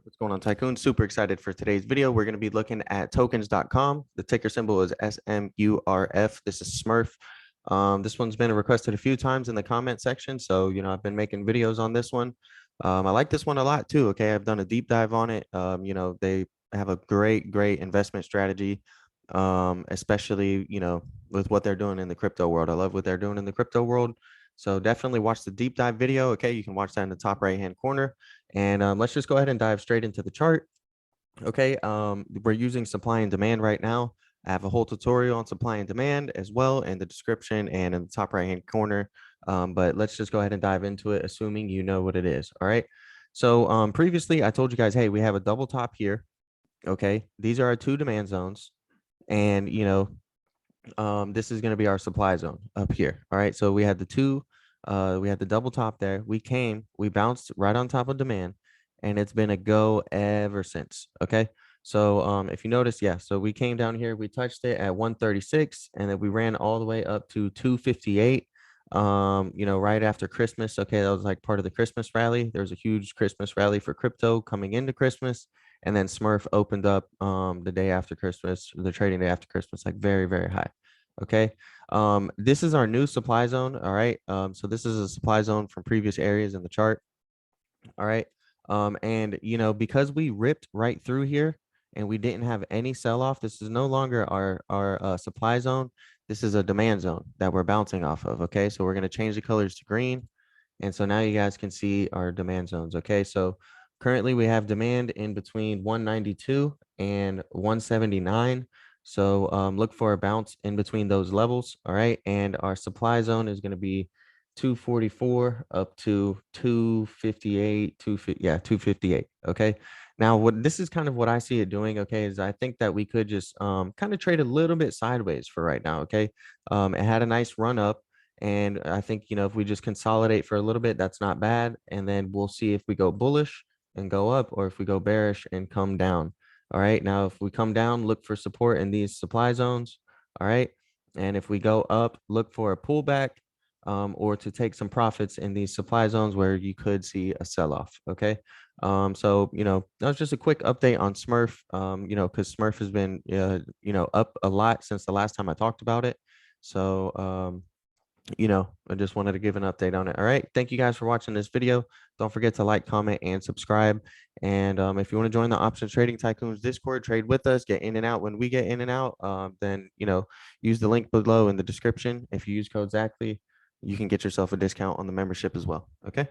What's going on, Tycoon? Super excited for today's video. We're going to be looking at tokens.com. The ticker symbol is SMURF. This is Smurf. This one's been requested a few times in the comment section. So, I've been making videos on this one. I like this one a lot too. Okay. I've done a deep dive on it. They have a great investment strategy, especially, with what they're doing in the crypto world. I love what they're doing in the crypto world. So definitely watch the deep dive video. Okay. You can watch that in the top right-hand corner. And let's just go ahead and dive straight into the chart. Okay, we're using supply and demand right now. I have a whole tutorial on supply and demand as well in the description and in the top right hand corner. But let's just go ahead and dive into it, assuming you know what it is. All right. So previously I told you guys, hey, we have a double top here. Okay, these are our two demand zones. And this is going to be our supply zone up here. All right. So we had we had the double top there. We bounced right on top of demand, and it's been a go ever since. Okay. So if you notice, yeah, so we came down here, we touched it at 136, and then we ran all the way up to 258. Right after Christmas. Okay, that was like part of the Christmas rally. There was a huge Christmas rally for crypto coming into Christmas. And then Smurf opened up the day after Christmas, the trading day after Christmas, like very high. Okay. This is our new supply zone. All right. So this is a supply zone from previous areas in the chart. All right. And because we ripped right through here and we didn't have any sell off, this is no longer our supply zone. This is a demand zone that we're bouncing off of. Okay. So we're going to change the colors to green. And so now you guys can see our demand zones. Okay. So currently we have demand in between 192 and 179. So look for a bounce in between those levels. All right. And our supply zone is going to be 244 up to 258, 258. Okay. Now, what this is kind of what I see it doing, okay, is I think that we could just kind of trade a little bit sideways for right now. Okay. It had a nice run up. And I think, if we just consolidate for a little bit, that's not bad. And then we'll see if we go bullish and go up, or if we go bearish and come down. All right. Now, if we come down, look for support in these supply zones. All right. And if we go up, look for a pullback, or to take some profits in these supply zones where you could see a sell-off. Okay. So, that was just a quick update on Smurf, because Smurf has been, up a lot since the last time I talked about it. So, I just wanted to give an update on it. All right. Thank you guys for watching this video. Don't forget to like, comment, and subscribe. And if you want to join the Options Trading Tycoons Discord, trade with us, get in and out when we get in and out, then, use the link below in the description. If you use code Zachly, you can get yourself a discount on the membership as well. Okay.